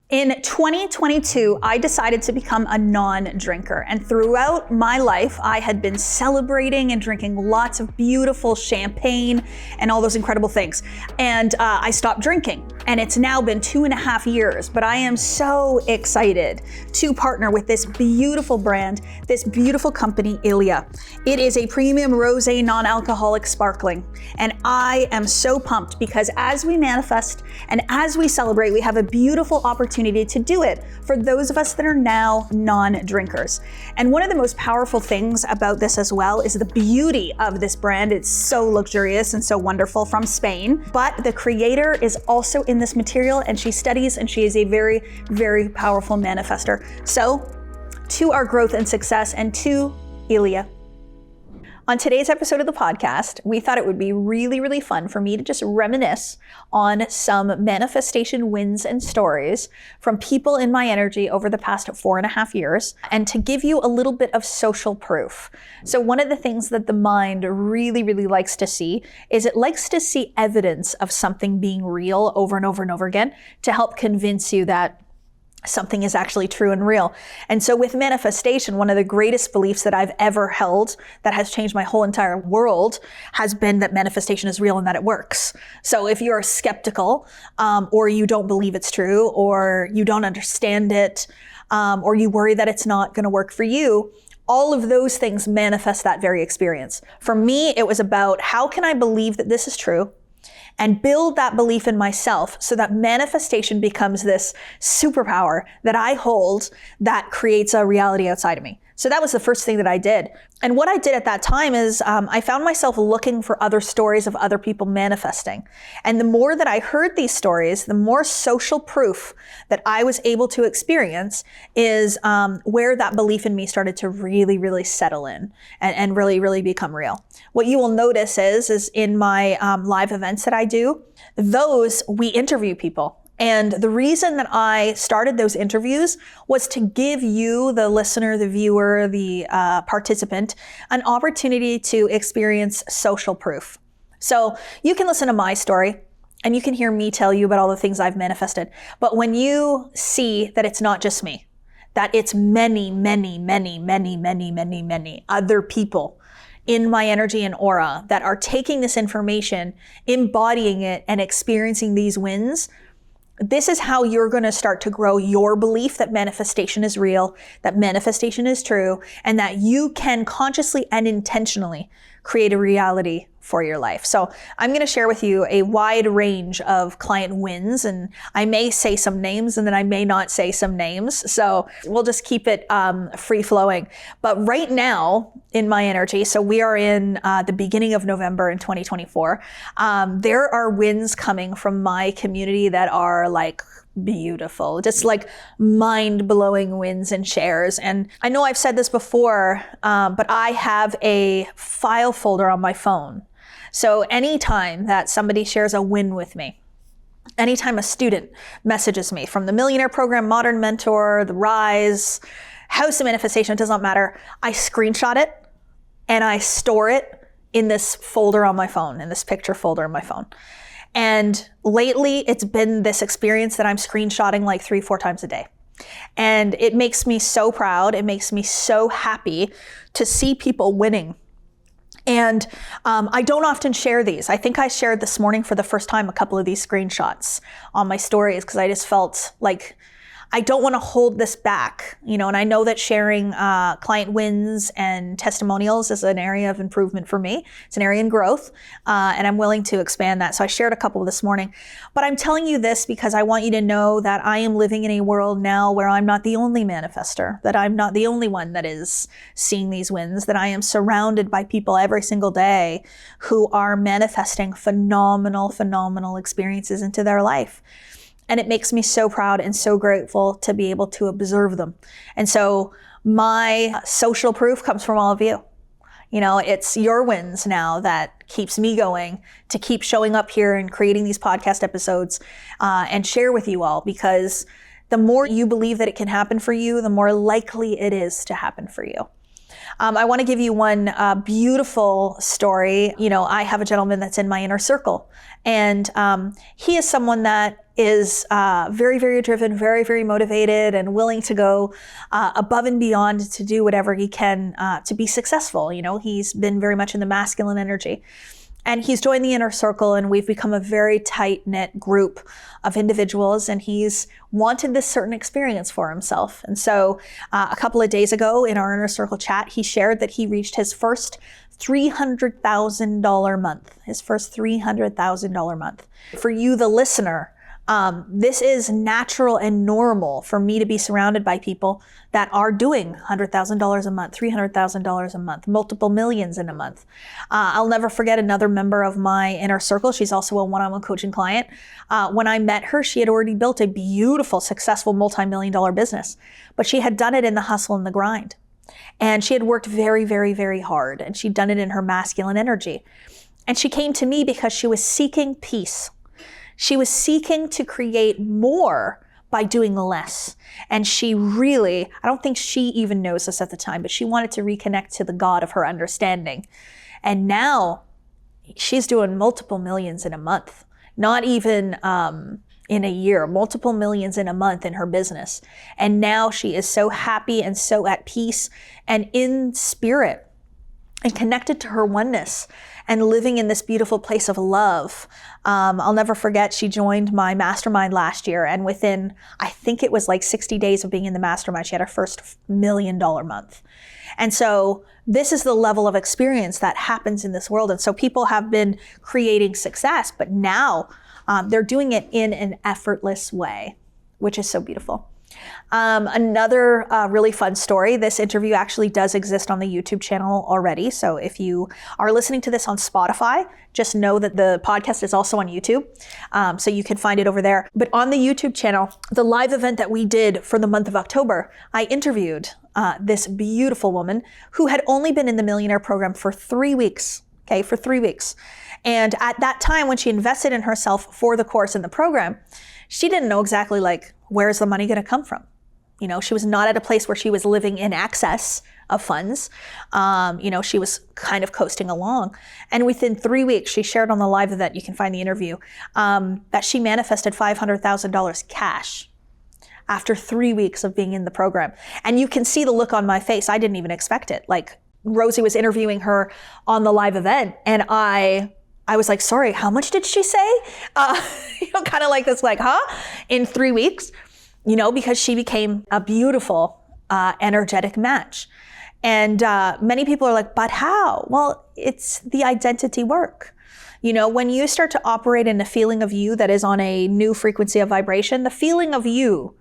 In 2022, I decided to become a non-drinker. And throughout my life, I had been celebrating and drinking lots of beautiful champagne and all those incredible things. And I stopped drinking. And it's now been 2.5 years, but I am so excited to partner with this beautiful brand, this beautiful company, Ilia. It is a premium rosé non-alcoholic sparkling. And I am so pumped because as we manifest and as we celebrate, we have a beautiful opportunity to do it for those of us that are now non-drinkers. And one of the most powerful things about this as well is the beauty of this brand. It's so luxurious and so wonderful, from Spain, but the creator is also in this material, and she studies, and she is a very, very powerful manifester. So to our growth and success, and to Ilia. On today's episode of the podcast, we thought it would be really, really fun for me to just reminisce on some manifestation wins and stories from people in my energy over the past 4.5 years, and to give you a little bit of social proof. So one of the things that the mind really, really likes to see is it likes to see evidence of something being real over and over and over again to help convince you that something is actually true and real. And so with manifestation, one of the greatest beliefs that I've ever held that has changed my whole entire world has been that manifestation is real and that it works. So if you're skeptical, or you don't believe it's true, or you don't understand it, or you worry that it's not going to work for you, all of those things manifest that very experience. For me, it was about how can I believe that this is true and build that belief in myself so that manifestation becomes this superpower that I hold that creates a reality outside of me. So that was the first thing that I did. And what I did at that time is I found myself looking for other stories of other people manifesting. And the more that I heard these stories, the more social proof that I was able to experience is where that belief in me started to really, really settle in and really, really become real. What you will notice is in my live events that I do, those we interview people. And the reason that I started those interviews was to give you, the listener, the viewer, the participant, an opportunity to experience social proof. So you can listen to my story and you can hear me tell you about all the things I've manifested. But when you see that it's not just me, that it's many, many, many, many, many, many, many other people in my energy and aura that are taking this information, embodying it, and experiencing these wins, this is how you're going to start to grow your belief that manifestation is real, that manifestation is true, and that you can consciously and intentionally create a reality for your life. So I'm going to share with you a wide range of client wins, and I may say some names and then I may not say some names. So we'll just keep it free flowing. But right now in my energy, so we are in the beginning of November in 2024, there are wins coming from my community that are like beautiful, just like mind-blowing wins and shares. And I know I've said this before, but I have a file folder on my phone. So anytime that somebody shares a win with me, anytime a student messages me from the Millionaire Program, Modern Mentor, the Rise, House of Manifestation, it does not matter, I screenshot it and I store it in this folder on my phone, in this picture folder on my phone. And lately it's been this experience that I'm screenshotting like 3-4 times a day. And it makes me so proud. It makes me so happy to see people winning. And I don't often share these. I think I shared this morning for the first time a couple of these screenshots on my stories because I just felt like I don't want to hold this back, and I know that sharing client wins and testimonials is an area of improvement for me. It's an area in growth, and I'm willing to expand that. So I shared a couple this morning. But I'm telling you this because I want you to know that I am living in a world now where I'm not the only manifester, that I'm not the only one that is seeing these wins, that I am surrounded by people every single day who are manifesting phenomenal, phenomenal experiences into their life. And it makes me so proud and so grateful to be able to observe them. And so my social proof comes from all of you. It's your wins now that keeps me going to keep showing up here and creating these podcast episodes and share with you all, because the more you believe that it can happen for you, the more likely it is to happen for you. I want to give you one beautiful story. I have a gentleman that's in my inner circle, and he is someone that is very, very driven, very, very motivated, and willing to go above and beyond to do whatever he can to be successful. You know, he's been very much in the masculine energy. And he's joined the inner circle, and we've become a very tight-knit group of individuals, and he's wanted this certain experience for himself. And so a couple of days ago in our inner circle chat, he shared that he reached his first $300,000 month, his first $300,000 month. For you, the listener, this is natural and normal for me to be surrounded by people that are doing $100,000 a month, $300,000 a month, multiple millions in a month. I'll never forget another member of my inner circle. She's also a one-on-one coaching client. When I met her, she had already built a beautiful, successful multi-million-dollar business, but she had done it in the hustle and the grind. And she had worked very, very, very hard, and she'd done it in her masculine energy. And she came to me because she was seeking peace. She was seeking to create more by doing less. And she really, I don't think she even knows this at the time, but she wanted to reconnect to the God of her understanding. And now she's doing multiple millions in a month, not even in a year, multiple millions in a month in her business. And now she is so happy and so at peace and in spirit and connected to her oneness and living in this beautiful place of love. I'll never forget, she joined my mastermind last year, and within, I think it was like 60 days of being in the mastermind, she had her first $1 million month. And so this is the level of experience that happens in this world. And so people have been creating success, but now they're doing it in an effortless way, which is so beautiful. Another really fun story. This interview actually does exist on the YouTube channel already. So if you are listening to this on Spotify, just know that the podcast is also on YouTube. So you can find it over there. But on the YouTube channel, the live event that we did for the month of October, I interviewed this beautiful woman who had only been in the Millionaire Program for 3 weeks. Okay, for 3 weeks. And at that time, when she invested in herself for the course and the program, she didn't know exactly like, where's the money going to come from? You know, she was not at a place where she was living in excess of funds. You know, she was kind of coasting along. And within 3 weeks, she shared on the live event, you can find the interview, that she manifested $500,000 cash after 3 weeks of being in the program. And you can see the look on my face. I didn't even expect it. Like, Rosie was interviewing her on the live event, and I was like, sorry, how much did she say? You know, kind of like this, like, huh? In 3 weeks, you know, because she became a beautiful, energetic match. And many people are like, but how? Well, it's the identity work. You know, when you start to operate in a feeling of you that is on a new frequency of vibration, the feeling of you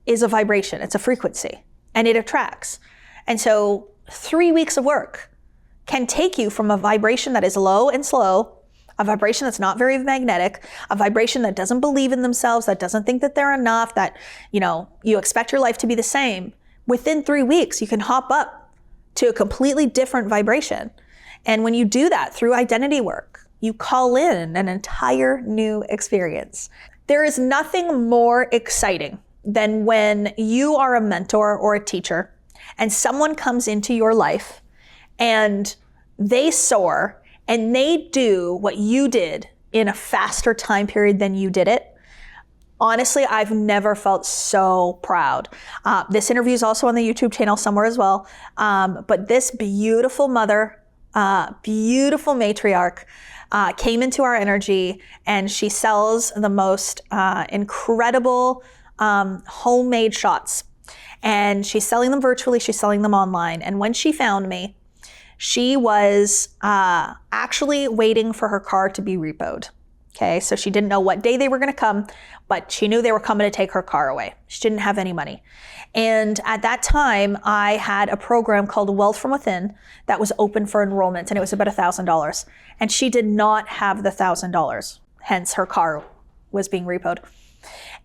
is a vibration, it's a frequency, and it attracts. And so 3 weeks of work can take you from a vibration that is low and slow, a vibration that's not very magnetic, a vibration that doesn't believe in themselves, that doesn't think that they're enough, that, you know, you expect your life to be the same. Within 3 weeks, you can hop up to a completely different vibration. And when you do that through identity work, you call in an entire new experience. There is nothing more exciting than when you are a mentor or a teacher and someone comes into your life and they soar and they do what you did in a faster time period than you did it. Honestly, I've never felt so proud. This interview is also on the YouTube channel somewhere as well. But this beautiful mother, beautiful matriarch, came into our energy, and she sells the most incredible homemade shots. And she's selling them virtually, she's selling them online. And when she found me, she was actually waiting for her car to be repoed. Okay, so she didn't know what day they were gonna come, but she knew they were coming to take her car away. She didn't have any money. And at that time, I had a program called Wealth from Within that was open for enrollment, and it was about $1,000. And she did not have the $1,000, hence her car was being repoed.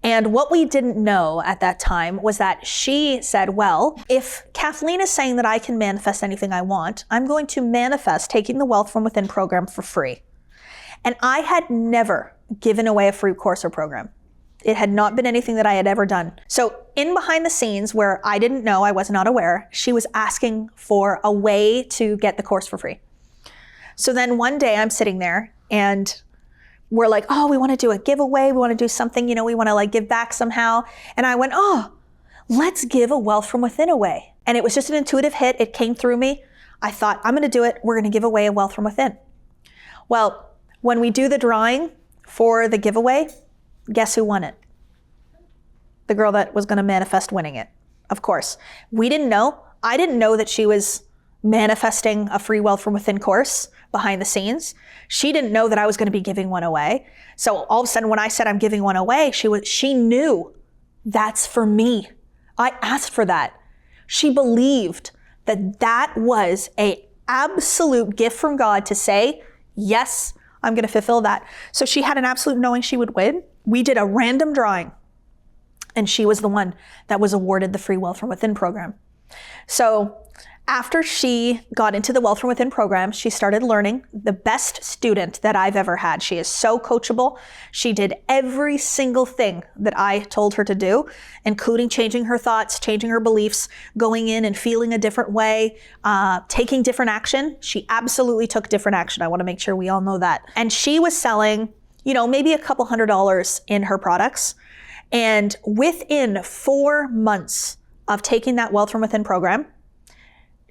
And what we didn't know at that time was that she said, well, if Kathleen is saying that I can manifest anything I want, I'm going to manifest taking the Wealth from Within program for free. And I had never given away a free course or program. It had not been anything that I had ever done. So in behind the scenes where I didn't know, I was not aware, she was asking for a way to get the course for free. So then one day I'm sitting there and were like, oh, we want to do a giveaway. We want to do something, we want to like give back somehow. And I went, oh, let's give a Wealth from Within away. And it was just an intuitive hit. It came through me. I thought, I'm going to do it. We're going to give away a Wealth from Within. Well, when we do the drawing for the giveaway, guess who won it? The girl that was going to manifest winning it. Of course. We didn't know. I didn't know that she was manifesting a free Wealth from Within course behind the scenes. She didn't know that I was going to be giving one away. So all of a sudden when I said I'm giving one away, she knew that's for me. I asked for that. She believed that that was an absolute gift from God to say, yes, I'm going to fulfill that. So she had an absolute knowing she would win. We did a random drawing, and she was the one that was awarded the free Wealth from Within program. So after she got into the Wealth from Within program, she started learning. The best student that I've ever had. She is so coachable. She did every single thing that I told her to do, including changing her thoughts, changing her beliefs, going in and feeling a different way, taking different action. She absolutely took different action. I want to make sure we all know that. And she was selling, maybe a couple $100s in her products. And within 4 months of taking that Wealth from Within program,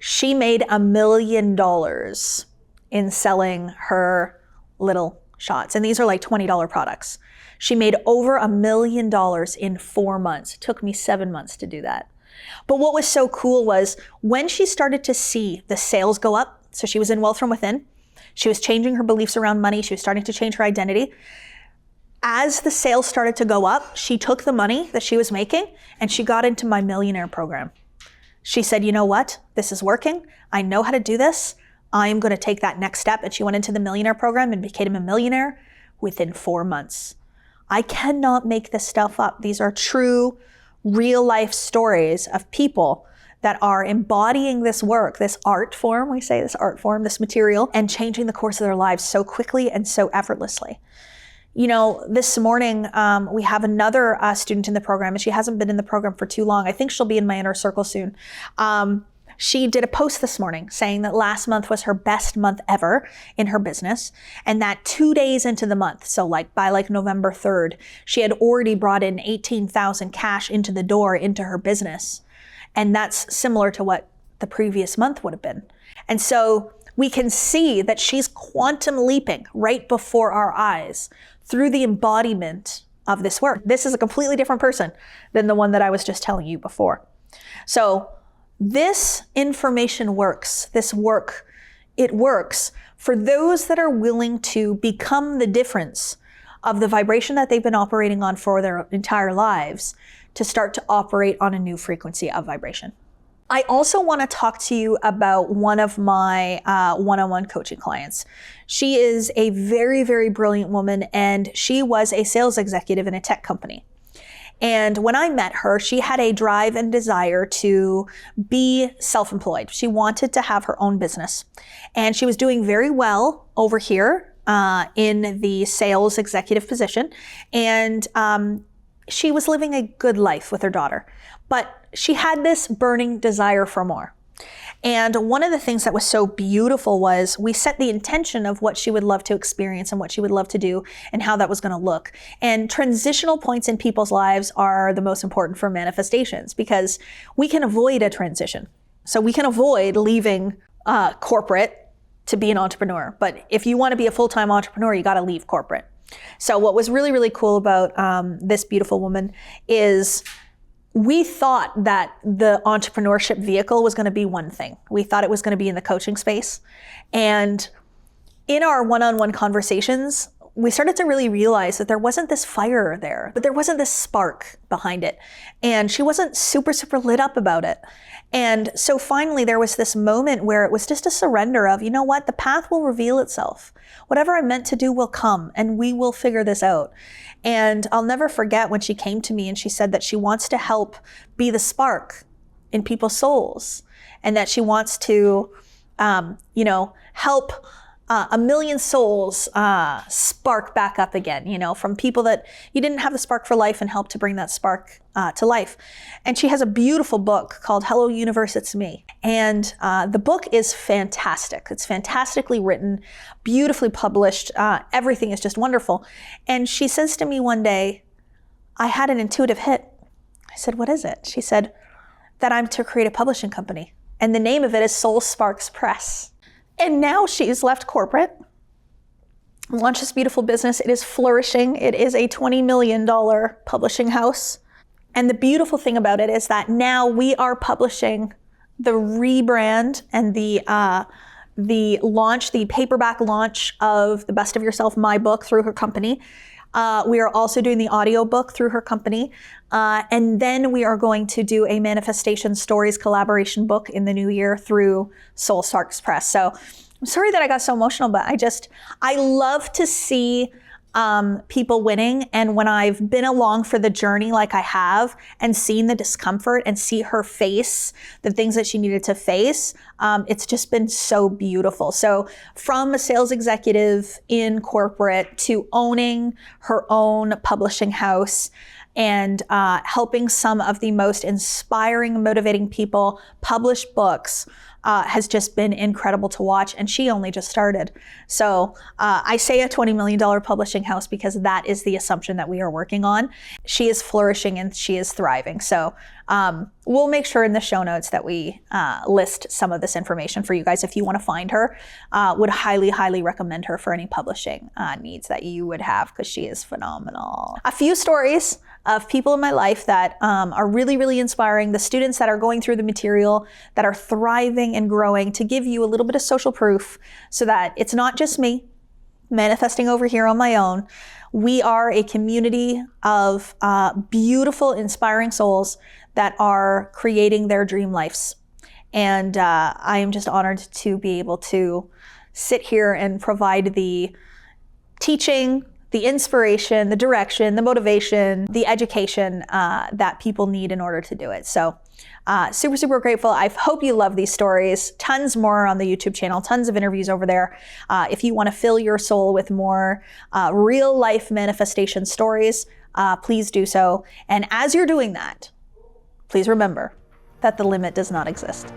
she made $1 million in selling her little shots. And these are like $20 products. She made over $1 million in 4 months. It took me 7 months to do that. But what was so cool was when she started to see the sales go up, so she was in Wealth from Within, she was changing her beliefs around money, she was starting to change her identity. As the sales started to go up, she took the money that she was making and she got into my millionaire program. She said, you know what? This is working. I know how to do this. I'm going to take that next step. And she went into the millionaire program and became a millionaire within 4 months. I cannot make this stuff up. These are true, real life stories of people that are embodying this work, this art form, this material, and changing the course of their lives so quickly and so effortlessly. This morning, we have another student in the program, and she hasn't been in the program for too long. I think she'll be in my inner circle soon. She did a post this morning saying that last month was her best month ever in her business, and that 2 days into the month, so by November 3rd, she had already brought in $18,000 cash into the door into her business. And that's similar to what the previous month would have been. And so we can see that she's quantum leaping right before our eyes through the embodiment of this work. This is a completely different person than the one that I was just telling you before. So this information works. This work, it works for those that are willing to become the difference of the vibration that they've been operating on for their entire lives to start to operate on a new frequency of vibration. I also want to talk to you about one of my one-on-one coaching clients. She is a very, very brilliant woman, and she was a sales executive in a tech company. And when I met her, she had a drive and desire to be self-employed. She wanted to have her own business. And she was doing very well over here in the sales executive position. And she was living a good life with her daughter. But she had this burning desire for more. And one of the things that was so beautiful was we set the intention of what she would love to experience and what she would love to do and how that was going to look. And transitional points in people's lives are the most important for manifestations because we can avoid a transition. So we can avoid leaving corporate to be an entrepreneur. But if you want to be a full-time entrepreneur, you got to leave corporate. So what was really, really cool about this beautiful woman is we thought that the entrepreneurship vehicle was going to be one thing. We thought it was going to be in the coaching space. And in our one-on-one conversations, we started to really realize that there wasn't this fire there, but there wasn't this spark behind it. And she wasn't super, super lit up about it. And so finally there was this moment where it was just a surrender of, you know what, the path will reveal itself. Whatever I'm meant to do will come and we will figure this out. And I'll never forget when she came to me and she said that she wants to help be the spark in people's souls and that she wants to, help a million souls spark back up again, you know, from people that you didn't have the spark for life, and help to bring that spark to life. And she has a beautiful book called Hello Universe, It's Me. And the book is fantastic. It's fantastically written, beautifully published. Everything is just wonderful. And she says to me one day, I had an intuitive hit. I said, what is it? She said that I'm to create a publishing company. And the name of it is Soul Sparks Press. And now she's left corporate, launched this beautiful business. It is flourishing. It is a $20 million publishing house. And the beautiful thing about it is that now we are publishing the rebrand and the launch, the paperback launch of The Best of Yourself, my book, through her company. We are also doing the audiobook through her company. And then we are going to do a Manifestation Stories collaboration book in the new year through Soul Sparks Press. So I'm sorry that I got so emotional, but I love to see people winning. And when I've been along for the journey like I have, and seen the discomfort and see her face the things that she needed to face, it's just been so beautiful. So from a sales executive in corporate to owning her own publishing house, and helping some of the most inspiring, motivating people publish books has just been incredible to watch. And she only just started. So I say a $20 million publishing house because that is the assumption that we are working on. She is flourishing and she is thriving. So we'll make sure in the show notes that we list some of this information for you guys if you want to find her. Would highly, highly recommend her for any publishing needs that you would have, because she is phenomenal. A few stories of people in my life that are really, really inspiring, the students that are going through the material, that are thriving and growing, to give you a little bit of social proof so that it's not just me manifesting over here on my own. We are a community of beautiful, inspiring souls that are creating their dream lives. And I am just honored to be able to sit here and provide the teaching, the inspiration, the direction, the motivation, the education that people need in order to do it. So super, super grateful. I hope you love these stories. Tons more on the YouTube channel, tons of interviews over there. If you want to fill your soul with more real life manifestation stories, please do so. And as you're doing that, please remember that the limit does not exist.